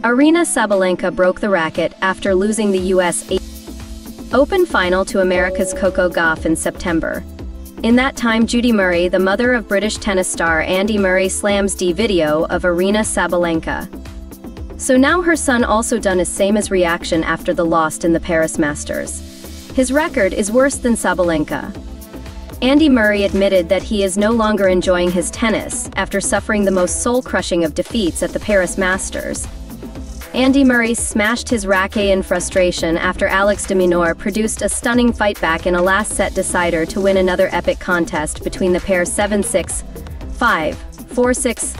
Aryna Sabalenka broke the racket after losing the US Open final to America's Coco Gauff in September. In that time, Judy Murray, the mother of British tennis star Andy Murray, slams the video of Aryna Sabalenka. So now her son also done his same as reaction after the loss in the Paris Masters. His record is worse than Sabalenka. Andy Murray admitted that he is no longer enjoying his tennis after suffering the most soul-crushing of defeats at the Paris Masters. Andy Murray smashed his racket in frustration after Alex de Minaur produced a stunning fight back in a last-set decider to win another epic contest between the pair 7-6, 5, 4-6,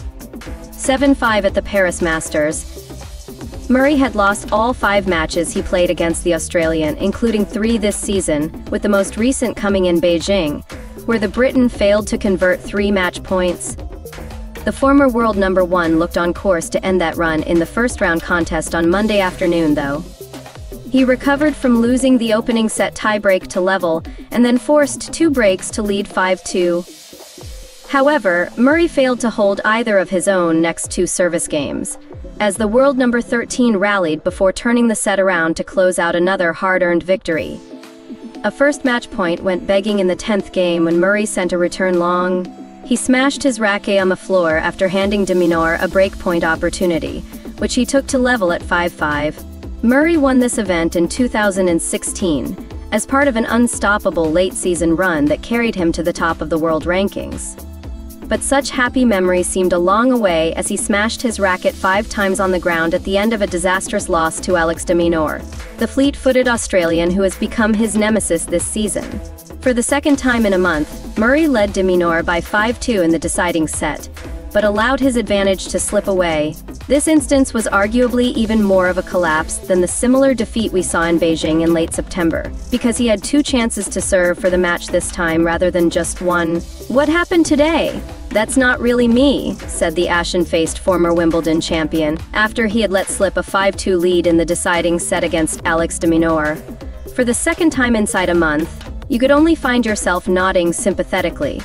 7-5 at the Paris Masters. Murray had lost all 5 matches he played against the Australian, including 3 this season, with the most recent coming in Beijing, where the Briton failed to convert 3 match points. The former world number 1 looked on course to end that run in the first-round contest on Monday afternoon, though. He recovered from losing the opening set tiebreak to level, and then forced 2 breaks to lead 5-2. However, Murray failed to hold either of his own next 2 service games, as the world number 13 rallied before turning the set around to close out another hard-earned victory. A first match point went begging in the 10th game when Murray sent a return long. He smashed his racket on the floor after handing de Minaur a breakpoint opportunity, which he took to level at 5-5. Murray won this event in 2016, as part of an unstoppable late-season run that carried him to the top of the world rankings. But such happy memories seemed a long away as he smashed his racket 5 times on the ground at the end of a disastrous loss to Alex de Minaur, the fleet-footed Australian who has become his nemesis this season. For the second time in a month, Murray led de Minaur by 5-2 in the deciding set, but allowed his advantage to slip away. This instance was arguably even more of a collapse than the similar defeat we saw in Beijing in late September, because he had 2 chances to serve for the match this time rather than just 1. "What happened today? That's not really me," said the ashen-faced former Wimbledon champion, after he had let slip a 5-2 lead in the deciding set against Alex de Minaur. For the second time inside a month, you could only find yourself nodding sympathetically.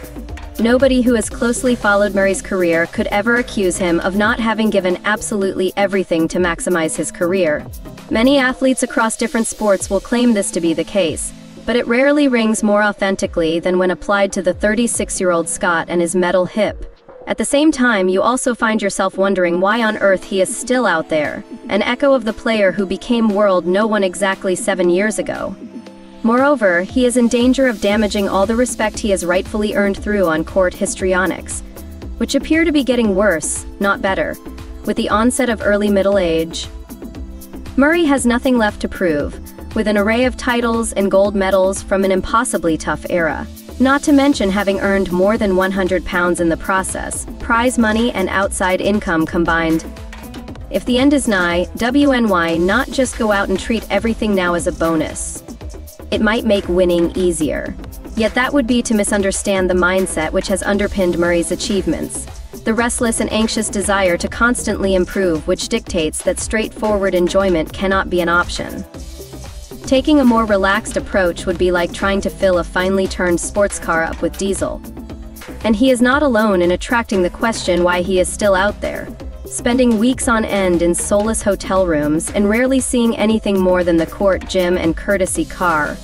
Nobody who has closely followed Murray's career could ever accuse him of not having given absolutely everything to maximize his career. Many athletes across different sports will claim this to be the case, but it rarely rings more authentically than when applied to the 36-year-old Scot and his metal hip. At the same time, you also find yourself wondering why on earth he is still out there, an echo of the player who became world no one exactly 7 years ago. Moreover, he is in danger of damaging all the respect he has rightfully earned through on-court histrionics, which appear to be getting worse, not better, with the onset of early middle age. Murray has nothing left to prove, with an array of titles and gold medals from an impossibly tough era, not to mention having earned more than £100 in the process, prize money and outside income combined. If the end is nigh, why not just go out and treat everything now as a bonus? It might make winning easier. Yet that would be to misunderstand the mindset which has underpinned Murray's achievements. The restless and anxious desire to constantly improve, which dictates that straightforward enjoyment cannot be an option. Taking a more relaxed approach would be like trying to fill a finely turned sports car up with diesel. And he is not alone in attracting the question why he is still out there, spending weeks on end in soulless hotel rooms and rarely seeing anything more than the court, gym, and courtesy car.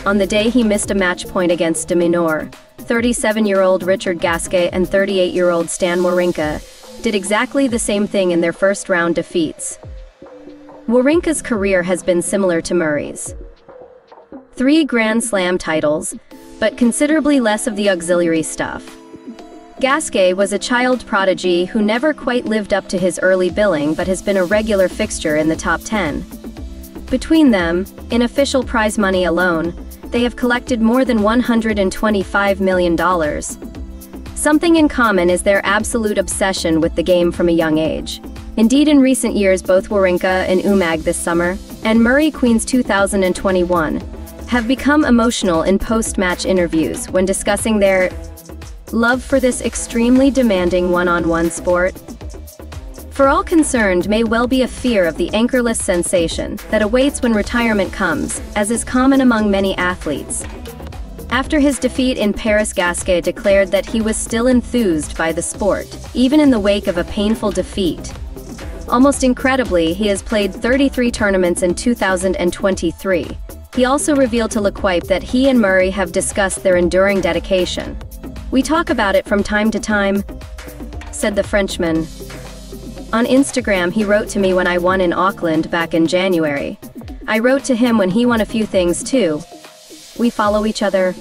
On the day he missed a match point against de Minaur, 37-year-old Richard Gasquet and 38-year-old Stan Wawrinka did exactly the same thing in their first-round defeats. Wawrinka's career has been similar to Murray's. 3 Grand Slam titles, but considerably less of the auxiliary stuff. Gasquet was a child prodigy who never quite lived up to his early billing but has been a regular fixture in the top 10. Between them, in official prize money alone, they have collected more than $125 million. Something in common is their absolute obsession with the game from a young age. Indeed, in recent years, both Wawrinka and Umag this summer, and Murray Queens 2021, have become emotional in post-match interviews when discussing their love for this extremely demanding one-on-one sport. For all concerned may well be a fear of the anchorless sensation that awaits when retirement comes, as is common among many athletes. After his defeat in Paris, Gasquet declared that he was still enthused by the sport, even in the wake of a painful defeat. Almost incredibly, he has played 33 tournaments in 2023. He also revealed to L'Equipe that he and Murray have discussed their enduring dedication. "We talk about it from time to time," said the Frenchman. On Instagram, he wrote to me when I won in Auckland back in January. I wrote to him when he won a few things too. We follow each other.